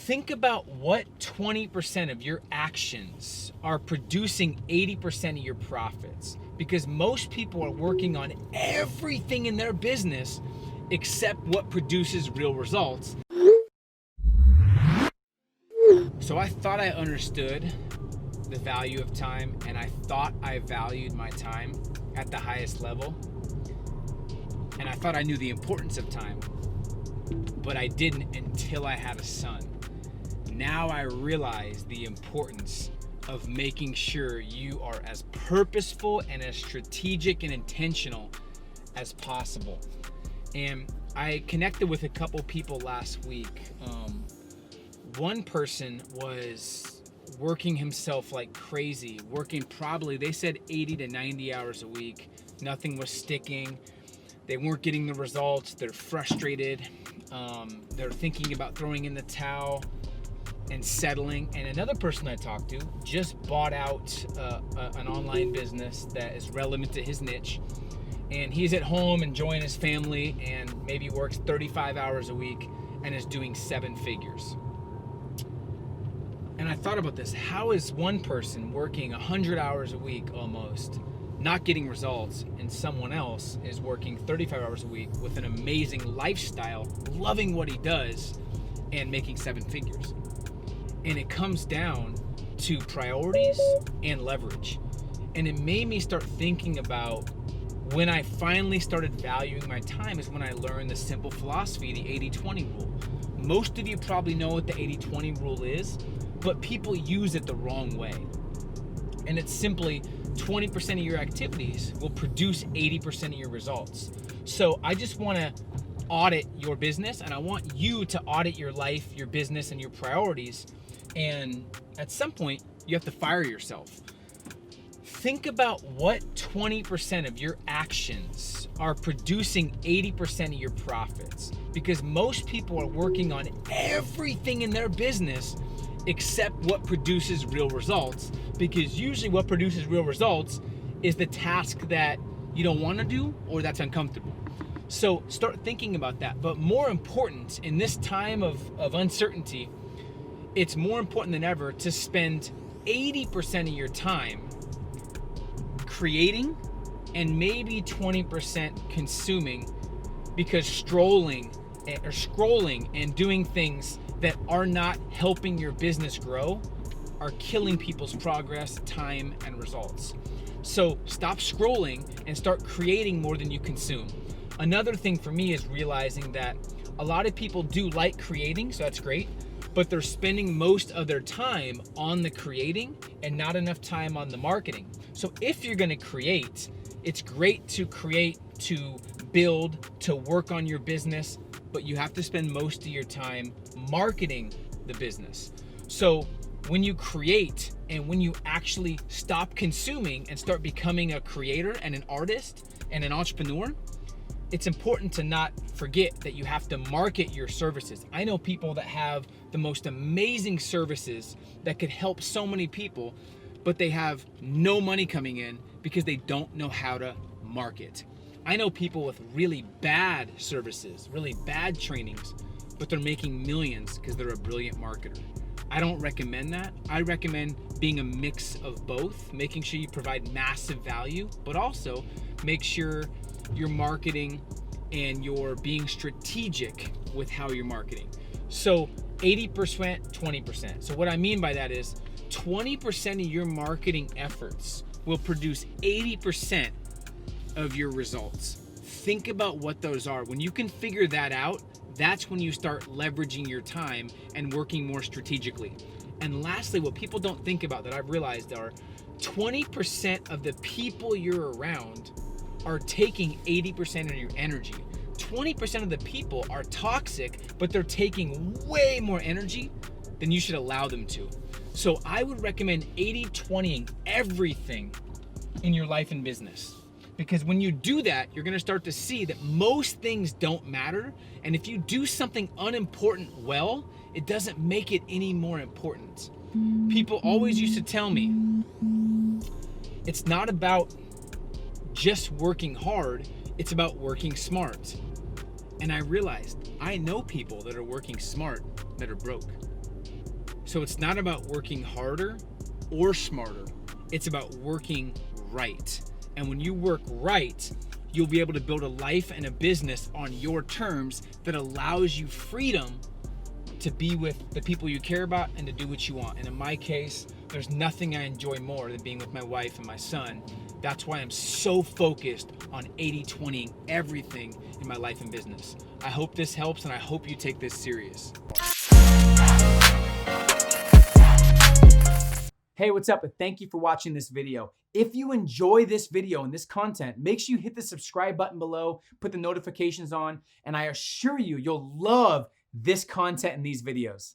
Think about what 20% of your actions are producing 80% of your profits, because most people are working on everything in their business except what produces real results. So I thought I understood the value of time, and I thought I valued my time at the highest level, and I thought I knew the importance of time, but I didn't until I had a son. Now I realize the importance of making sure you are as purposeful and as strategic and intentional as possible. And I connected with a couple people last week. One person was working himself like crazy, working probably, they said 80 to 90 hours a week. Nothing was sticking. They weren't getting the results. They're frustrated. They're thinking about throwing in the towel and settling. And another person I talked to just bought out an online business that is relevant to his niche. And he's at home enjoying his family and maybe works 35 hours a week and is doing 7 figures. And I thought about this. How is one person working 100 hours a week almost, not getting results, and someone else is working 35 hours a week with an amazing lifestyle, loving what he does, and making 7 figures? And it comes down to priorities and leverage. And it made me start thinking about when I finally started valuing my time is when I learned the simple philosophy, the 80-20 rule. Most of you probably know what the 80-20 rule is, but people use it the wrong way. And it's simply 20% of your activities will produce 80% of your results. So I just want to audit your business, and I want you to audit your life, your business, and your priorities. And at some point, you have to fire yourself. Think about what 20% of your actions are producing 80% of your profits, because most people are working on everything in their business except what produces real results, because usually what produces real results is the task that you don't want to do or that's uncomfortable. So start thinking about that. But more important, in this time of uncertainty, it's more important than ever to spend 80% of your time creating and maybe 20% consuming, because scrolling and doing things that are not helping your business grow are killing people's progress, time, and results. So stop scrolling and start creating more than you consume. Another thing for me is realizing that a lot of people do like creating, so that's great, but they're spending most of their time on the creating and not enough time on the marketing. So if you're gonna create, it's great to create, to build, to work on your business, but you have to spend most of your time marketing the business. So when you create and when you actually stop consuming and start becoming a creator and an artist and an entrepreneur, it's important to not forget that you have to market your services. I know people that have the most amazing services that could help so many people, but they have no money coming in because they don't know how to market. I know people with really bad services, really bad trainings, but they're making millions because they're a brilliant marketer. I don't recommend that. I recommend being a mix of both, making sure you provide massive value, but also make sure you're marketing and you're being strategic with how you're marketing. So 80%, 20%. So what I mean by that is 20% of your marketing efforts will produce 80% of your results. Think about what those are. When you can figure that out, that's when you start leveraging your time and working more strategically. And lastly, what people don't think about that I've realized are 20% of the people you're around are taking 80% of your energy. 20% of the people are toxic, but they're taking way more energy than you should allow them to. So I would recommend 80-20ing everything in your life and business. Because when you do that, you're gonna start to see that most things don't matter. And if you do something unimportant well, it doesn't make it any more important. People always used to tell me, it's not about just working hard, it's about working smart. And I realized I know people that are working smart that are broke. So it's not about working harder or smarter. It's about working right. And when you work right, you'll be able to build a life and a business on your terms that allows you freedom to be with the people you care about and to do what you want. And in my case, there's nothing I enjoy more than being with my wife and my son. That's why I'm so focused on 80-20 everything in my life and business. I hope this helps, and I hope you take this serious. Hey, what's up? And thank you for watching this video. If you enjoy this video and this content, make sure you hit the subscribe button below, put the notifications on, and I assure you, you'll love this content and these videos.